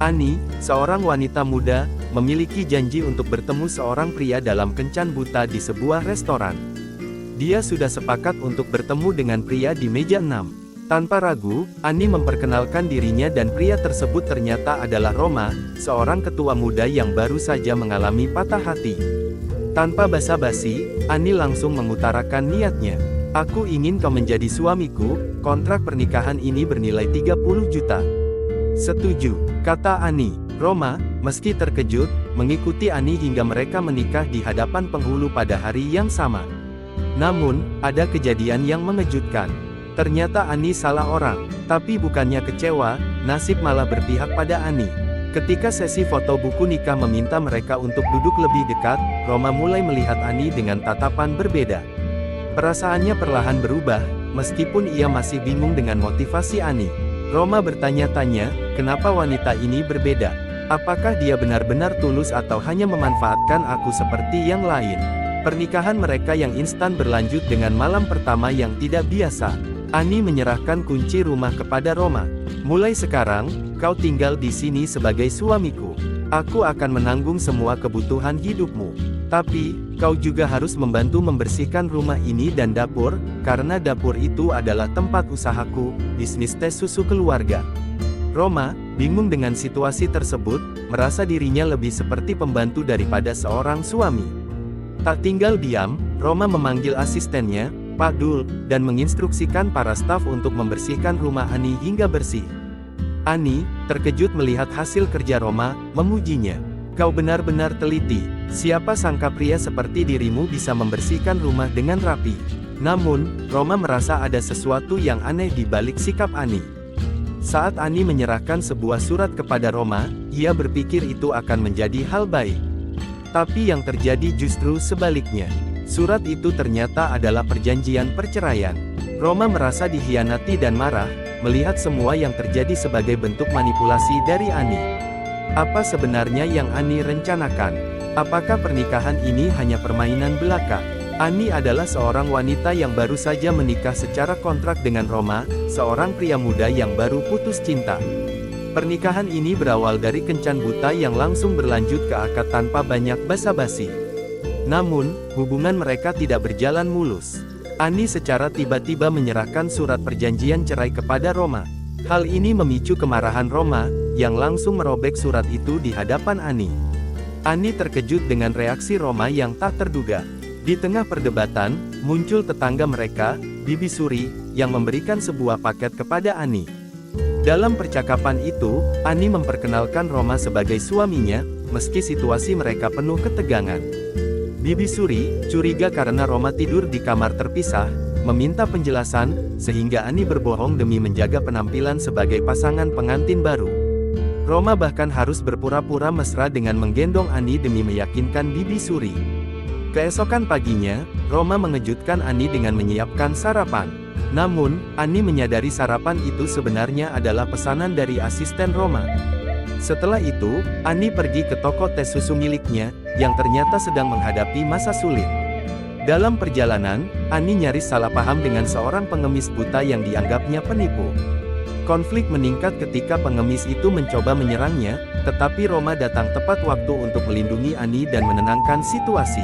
Ani, seorang wanita muda, memiliki janji untuk bertemu seorang pria dalam kencan buta di sebuah restoran. Dia sudah sepakat untuk bertemu dengan pria di meja 6. Tanpa ragu, Ani memperkenalkan dirinya dan pria tersebut ternyata adalah Roma, seorang ketua muda yang baru saja mengalami patah hati. Tanpa basa-basi, Ani langsung mengutarakan niatnya. "Aku ingin kau menjadi suamiku, kontrak pernikahan ini bernilai 30 juta. Setuju," kata Ani. Roma, meski terkejut, mengikuti Ani hingga mereka menikah di hadapan penghulu pada hari yang sama. Namun, ada kejadian yang mengejutkan. Ternyata Ani salah orang. Tapi bukannya kecewa, nasib malah berpihak pada Ani. Ketika sesi foto buku nikah meminta mereka untuk duduk lebih dekat, Roma mulai melihat Ani dengan tatapan berbeda. Perasaannya perlahan berubah, meskipun ia masih bingung dengan motivasi Ani. Roma bertanya-tanya, kenapa wanita ini berbeda? Apakah dia benar-benar tulus atau hanya memanfaatkan aku seperti yang lain? Pernikahan mereka yang instan berlanjut dengan malam pertama yang tidak biasa. Ani menyerahkan kunci rumah kepada Roma. "Mulai sekarang, kau tinggal di sini sebagai suamiku. Aku akan menanggung semua kebutuhan hidupmu. Tapi, kau juga harus membantu membersihkan rumah ini dan dapur, karena dapur itu adalah tempat usahaku, bisnis tes susu keluarga." Roma, bingung dengan situasi tersebut, merasa dirinya lebih seperti pembantu daripada seorang suami. Tak tinggal diam, Roma memanggil asistennya, Pak Dul, dan menginstruksikan para staf untuk membersihkan rumah Ani hingga bersih. Ani, terkejut melihat hasil kerja Roma, memujinya. "Kau benar-benar teliti. Siapa sangka pria seperti dirimu bisa membersihkan rumah dengan rapi." Namun, Roma merasa ada sesuatu yang aneh di balik sikap Ani. Saat Ani menyerahkan sebuah surat kepada Roma, ia berpikir itu akan menjadi hal baik. Tapi yang terjadi justru sebaliknya. Surat itu ternyata adalah perjanjian perceraian. Roma merasa dikhianati dan marah, melihat semua yang terjadi sebagai bentuk manipulasi dari Ani. Apa sebenarnya yang Ani rencanakan? Apakah pernikahan ini hanya permainan belaka? Ani adalah seorang wanita yang baru saja menikah secara kontrak dengan Roma, seorang pria muda yang baru putus cinta. Pernikahan ini berawal dari kencan buta yang langsung berlanjut ke akad tanpa banyak basa-basi. Namun, hubungan mereka tidak berjalan mulus. Ani secara tiba-tiba menyerahkan surat perjanjian cerai kepada Roma. Hal ini memicu kemarahan Roma, yang langsung merobek surat itu di hadapan Ani. Ani terkejut dengan reaksi Roma yang tak terduga. Di tengah perdebatan, muncul tetangga mereka, Bibi Suri, yang memberikan sebuah paket kepada Ani. Dalam percakapan itu, Ani memperkenalkan Roma sebagai suaminya, meski situasi mereka penuh ketegangan. Bibi Suri, curiga karena Roma tidur di kamar terpisah, meminta penjelasan, sehingga Ani berbohong demi menjaga penampilan sebagai pasangan pengantin baru. Roma bahkan harus berpura-pura mesra dengan menggendong Ani demi meyakinkan Bibi Suri. Keesokan paginya, Roma mengejutkan Ani dengan menyiapkan sarapan. Namun, Ani menyadari sarapan itu sebenarnya adalah pesanan dari asisten Roma. Setelah itu, Ani pergi ke toko tes susu miliknya, yang ternyata sedang menghadapi masa sulit. Dalam perjalanan, Ani nyaris salah paham dengan seorang pengemis buta yang dianggapnya penipu. Konflik meningkat ketika pengemis itu mencoba menyerangnya, tetapi Roma datang tepat waktu untuk melindungi Ani dan menenangkan situasi.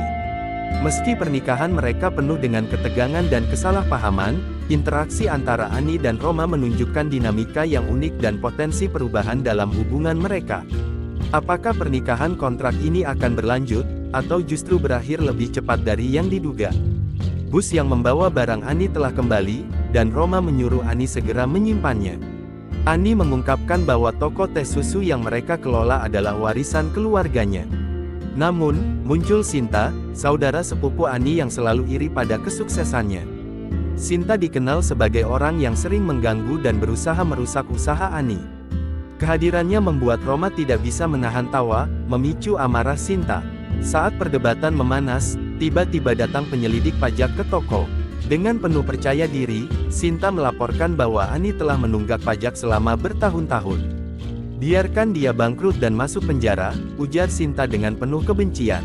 Meski pernikahan mereka penuh dengan ketegangan dan kesalahpahaman, interaksi antara Ani dan Roma menunjukkan dinamika yang unik dan potensi perubahan dalam hubungan mereka. Apakah pernikahan kontrak ini akan berlanjut, atau justru berakhir lebih cepat dari yang diduga? Bus yang membawa barang Ani telah kembali, dan Roma menyuruh Ani segera menyimpannya. Ani mengungkapkan bahwa toko tes susu yang mereka kelola adalah warisan keluarganya. Namun, muncul Sinta, saudara sepupu Ani yang selalu iri pada kesuksesannya. Sinta dikenal sebagai orang yang sering mengganggu dan berusaha merusak usaha Ani. Kehadirannya membuat Roma tidak bisa menahan tawa, memicu amarah Sinta. Saat perdebatan memanas, tiba-tiba datang penyelidik pajak ke toko. Dengan penuh percaya diri, Sinta melaporkan bahwa Ani telah menunggak pajak selama bertahun-tahun. "Biarkan dia bangkrut dan masuk penjara," ujar Sinta dengan penuh kebencian.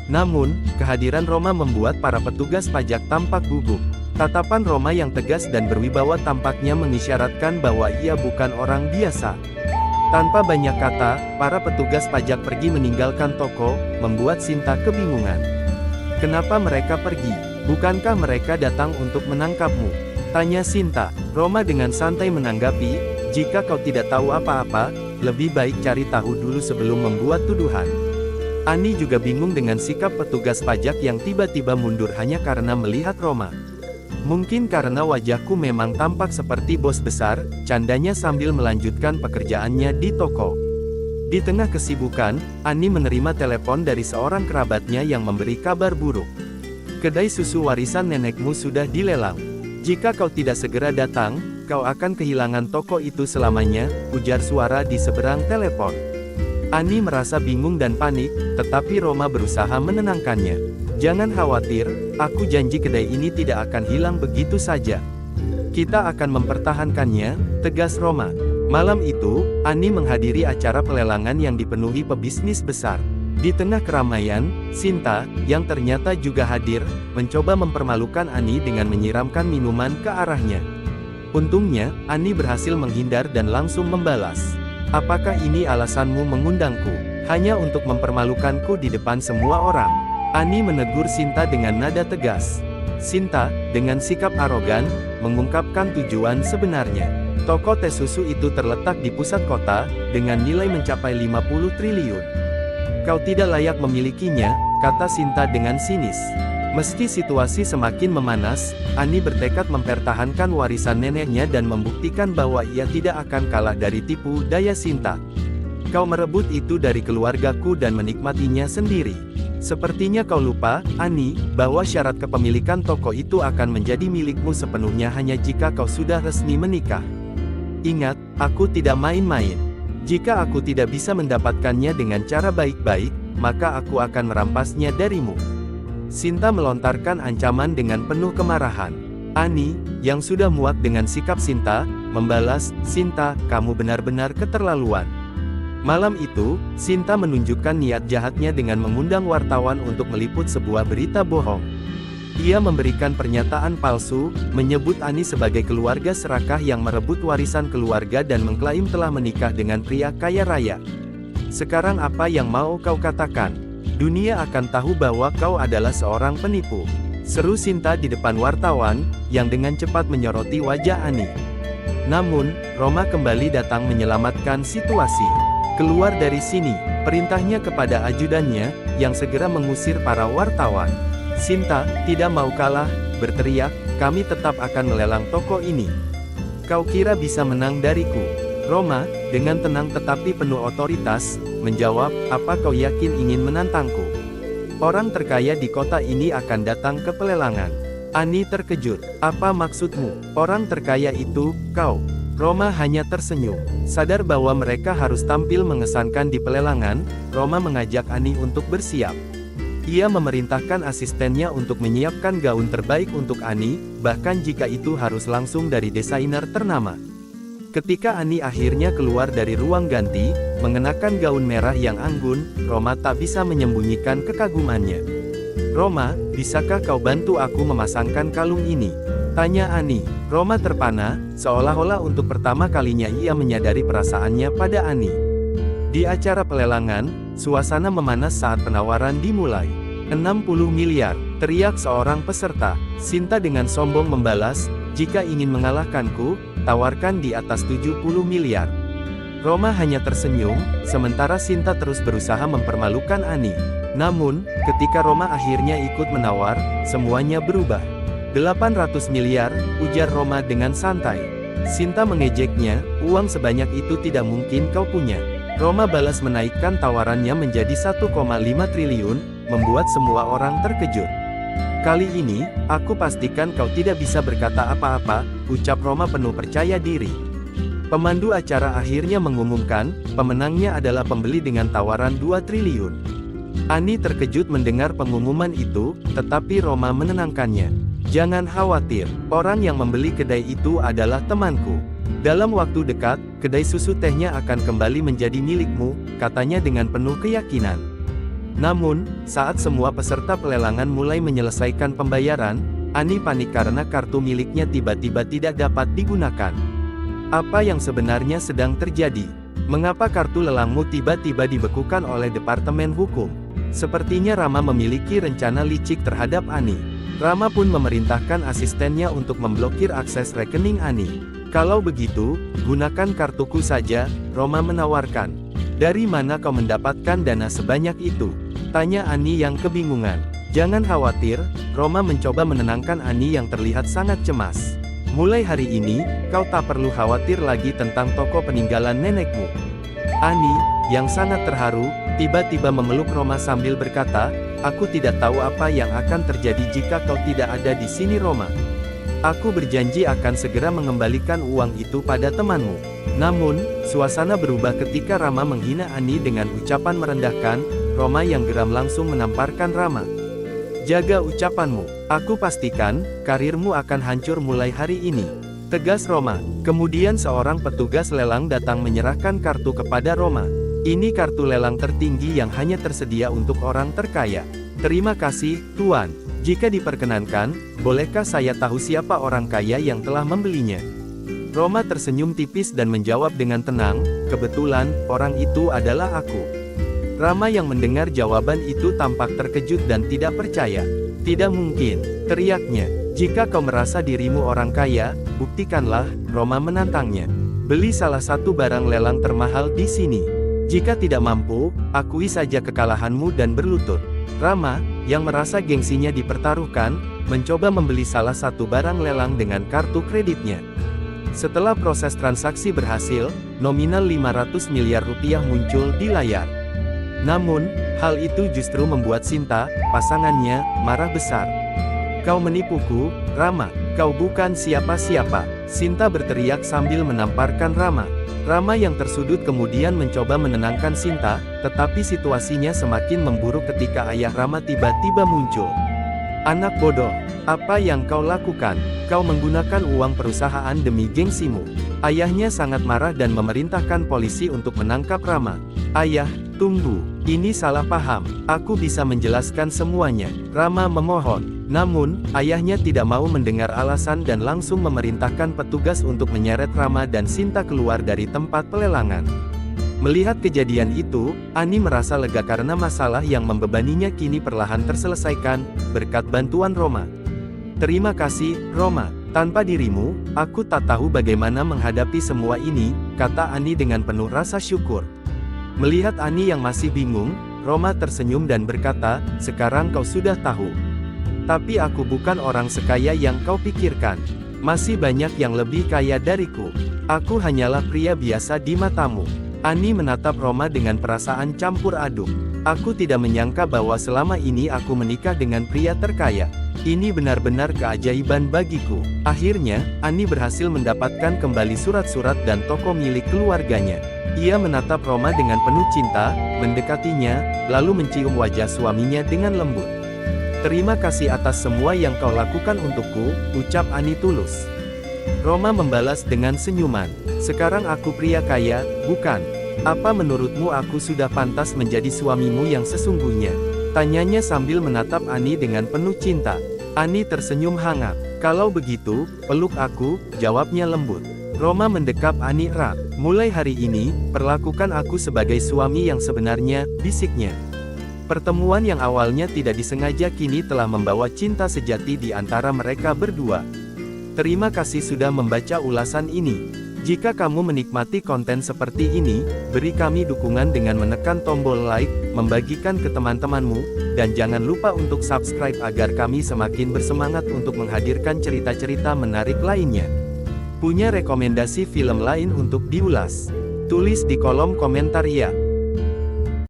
Namun, kehadiran Roma membuat para petugas pajak tampak gugup. Tatapan Roma yang tegas dan berwibawa tampaknya mengisyaratkan bahwa ia bukan orang biasa. Tanpa banyak kata, para petugas pajak pergi meninggalkan toko, membuat Sinta kebingungan. Kenapa mereka pergi? Bukankah mereka datang untuk menangkapmu? Tanya Sinta. Roma dengan santai menanggapi, jika kau tidak tahu apa-apa, lebih baik cari tahu dulu sebelum membuat tuduhan. Ani juga bingung dengan sikap petugas pajak yang tiba-tiba mundur hanya karena melihat Roma. Mungkin karena wajahku memang tampak seperti bos besar, candanya sambil melanjutkan pekerjaannya di toko. Di tengah kesibukan, Ani menerima telepon dari seorang kerabatnya yang memberi kabar buruk. Kedai susu warisan nenekmu sudah dilelang. Jika kau tidak segera datang, kau akan kehilangan toko itu selamanya, ujar suara di seberang telepon. Ani merasa bingung dan panik, tetapi Roma berusaha menenangkannya. Jangan khawatir, aku janji kedai ini tidak akan hilang begitu saja. Kita akan mempertahankannya, tegas Roma. Malam itu, Ani menghadiri acara pelelangan yang dipenuhi pebisnis besar. Di tengah keramaian, Sinta, yang ternyata juga hadir, mencoba mempermalukan Ani dengan menyiramkan minuman ke arahnya. Untungnya, Ani berhasil menghindar dan langsung membalas. Apakah ini alasanmu mengundangku? Hanya untuk mempermalukanku di depan semua orang? Ani menegur Sinta dengan nada tegas. Sinta, dengan sikap arogan, mengungkapkan tujuan sebenarnya. Toko teh susu itu terletak di pusat kota, dengan nilai mencapai 50 triliun. Kau tidak layak memilikinya, kata Sinta dengan sinis. Meski situasi semakin memanas, Ani bertekad mempertahankan warisan neneknya dan membuktikan bahwa ia tidak akan kalah dari tipu daya Sinta. Kau merebut itu dari keluargaku dan menikmatinya sendiri. Sepertinya kau lupa, Ani, bahwa syarat kepemilikan toko itu akan menjadi milikmu sepenuhnya hanya jika kau sudah resmi menikah. Ingat, aku tidak main-main. Jika aku tidak bisa mendapatkannya dengan cara baik-baik, maka aku akan merampasnya darimu. Sinta melontarkan ancaman dengan penuh kemarahan. Ani, yang sudah muak dengan sikap Sinta, membalas, Sinta, kamu benar-benar keterlaluan. Malam itu, Sinta menunjukkan niat jahatnya dengan mengundang wartawan untuk meliput sebuah berita bohong. Ia memberikan pernyataan palsu, menyebut Ani sebagai keluarga serakah yang merebut warisan keluarga dan mengklaim telah menikah dengan pria kaya raya. Sekarang apa yang mau kau katakan? Dunia akan tahu bahwa kau adalah seorang penipu. Seru Sinta di depan wartawan, yang dengan cepat menyoroti wajah Ani. Namun, Roma kembali datang menyelamatkan situasi. Keluar dari sini, perintahnya kepada ajudannya, yang segera mengusir para wartawan. Sinta, tidak mau kalah, berteriak, kami tetap akan melelang toko ini. Kau kira bisa menang dariku? Roma, dengan tenang tetapi penuh otoritas, menjawab, apa kau yakin ingin menantangku? Orang terkaya di kota ini akan datang ke pelelangan. Ani terkejut, apa maksudmu? Orang terkaya itu, kau? Roma hanya tersenyum. Sadar bahwa mereka harus tampil mengesankan di pelelangan, Roma mengajak Ani untuk bersiap. Ia memerintahkan asistennya untuk menyiapkan gaun terbaik untuk Ani, bahkan jika itu harus langsung dari desainer ternama. Ketika Ani akhirnya keluar dari ruang ganti, mengenakan gaun merah yang anggun, Roma tak bisa menyembunyikan kekagumannya. Roma, bisakah kau bantu aku memasangkan kalung ini? Tanya Ani. Roma terpana, seolah-olah untuk pertama kalinya ia menyadari perasaannya pada Ani. Di acara pelelangan, suasana memanas saat penawaran dimulai. 60 miliar, teriak seorang peserta. Sinta dengan sombong membalas, jika ingin mengalahkanku, tawarkan di atas 70 miliar. Roma hanya tersenyum, sementara Sinta terus berusaha mempermalukan Ani. Namun, ketika Roma akhirnya ikut menawar, semuanya berubah. 800 miliar, ujar Roma dengan santai. Sinta mengejeknya, uang sebanyak itu tidak mungkin kau punya. Roma balas menaikkan tawarannya menjadi 1,5 triliun, membuat semua orang terkejut. Kali ini, aku pastikan kau tidak bisa berkata apa-apa, ucap Roma penuh percaya diri. Pemandu acara akhirnya mengumumkan, pemenangnya adalah pembeli dengan tawaran 2 triliun. Ani terkejut mendengar pengumuman itu, tetapi Roma menenangkannya. Jangan khawatir, orang yang membeli kedai itu adalah temanku. Dalam waktu dekat, kedai susu tehnya akan kembali menjadi milikmu, katanya dengan penuh keyakinan. Namun, saat semua peserta pelelangan mulai menyelesaikan pembayaran, Ani panik karena kartu miliknya tiba-tiba tidak dapat digunakan. Apa yang sebenarnya sedang terjadi? Mengapa kartu lelangmu tiba-tiba dibekukan oleh Departemen Hukum? Sepertinya Rama memiliki rencana licik terhadap Ani. Rama pun memerintahkan asistennya untuk memblokir akses rekening Ani. Kalau begitu, gunakan kartuku saja, Roma menawarkan. Dari mana kau mendapatkan dana sebanyak itu? Tanya Ani yang kebingungan. Jangan khawatir, Roma mencoba menenangkan Ani yang terlihat sangat cemas. Mulai hari ini, kau tak perlu khawatir lagi tentang toko peninggalan nenekmu. Ani, yang sangat terharu, tiba-tiba memeluk Roma sambil berkata, aku tidak tahu apa yang akan terjadi jika kau tidak ada di sini Roma. Aku berjanji akan segera mengembalikan uang itu pada temanmu. Namun, suasana berubah ketika Rama menghina Ani dengan ucapan merendahkan. Roma yang geram langsung menamparkan Rama. Jaga ucapanmu, aku pastikan, karirmu akan hancur mulai hari ini. Tegas Roma. Kemudian seorang petugas lelang datang menyerahkan kartu kepada Roma. Ini kartu lelang tertinggi yang hanya tersedia untuk orang terkaya. Terima kasih, Tuan. Jika diperkenankan, bolehkah saya tahu siapa orang kaya yang telah membelinya? Roma tersenyum tipis dan menjawab dengan tenang, kebetulan, orang itu adalah aku. Rama yang mendengar jawaban itu tampak terkejut dan tidak percaya. Tidak mungkin, teriaknya. Jika kau merasa dirimu orang kaya, buktikanlah, Roma menantangnya. Beli salah satu barang lelang termahal di sini. Jika tidak mampu, akui saja kekalahanmu dan berlutut. Rama, yang merasa gengsinya dipertaruhkan, mencoba membeli salah satu barang lelang dengan kartu kreditnya. Setelah proses transaksi berhasil, nominal 500 miliar rupiah muncul di layar. Namun, hal itu justru membuat Sinta, pasangannya, marah besar. Kau menipuku, Rama, kau bukan siapa-siapa. Sinta berteriak sambil menamparkan Rama. Rama yang tersudut kemudian mencoba menenangkan Sinta, tetapi situasinya semakin memburuk ketika ayah Rama tiba-tiba muncul. Anak bodoh, apa yang kau lakukan? Kau menggunakan uang perusahaan demi gengsimu. Ayahnya sangat marah dan memerintahkan polisi untuk menangkap Rama. Ayah, tunggu, ini salah paham. Aku bisa menjelaskan semuanya. Rama memohon. Namun, ayahnya tidak mau mendengar alasan dan langsung memerintahkan petugas untuk menyeret Rama dan Sinta keluar dari tempat pelelangan. Melihat kejadian itu, Ani merasa lega karena masalah yang membebaninya kini perlahan terselesaikan, berkat bantuan Roma. Terima kasih, Roma. Tanpa dirimu, aku tak tahu bagaimana menghadapi semua ini, kata Ani dengan penuh rasa syukur. Melihat Ani yang masih bingung, Roma tersenyum dan berkata, sekarang kau sudah tahu. Tapi aku bukan orang sekaya yang kau pikirkan. Masih banyak yang lebih kaya dariku. Aku hanyalah pria biasa di matamu. Ani menatap Roma dengan perasaan campur aduk. Aku tidak menyangka bahwa selama ini aku menikah dengan pria terkaya. Ini benar-benar keajaiban bagiku. Akhirnya, Ani berhasil mendapatkan kembali surat-surat dan toko milik keluarganya. Ia menatap Roma dengan penuh cinta, mendekatinya, lalu mencium wajah suaminya dengan lembut. Terima kasih atas semua yang kau lakukan untukku, ucap Ani tulus. Roma membalas dengan senyuman. Sekarang aku pria kaya, bukan? Apa menurutmu aku sudah pantas menjadi suamimu yang sesungguhnya? Tanyanya sambil menatap Ani dengan penuh cinta. Ani tersenyum hangat. Kalau begitu, peluk aku, jawabnya lembut. Roma mendekap Ani erat. Mulai hari ini, perlakukan aku sebagai suami yang sebenarnya, bisiknya. Pertemuan yang awalnya tidak disengaja kini telah membawa cinta sejati di antara mereka berdua. Terima kasih sudah membaca ulasan ini. Jika kamu menikmati konten seperti ini, beri kami dukungan dengan menekan tombol like, membagikan ke teman-temanmu, dan jangan lupa untuk subscribe agar kami semakin bersemangat untuk menghadirkan cerita-cerita menarik lainnya. Punya rekomendasi film lain untuk diulas? Tulis di kolom komentar ya.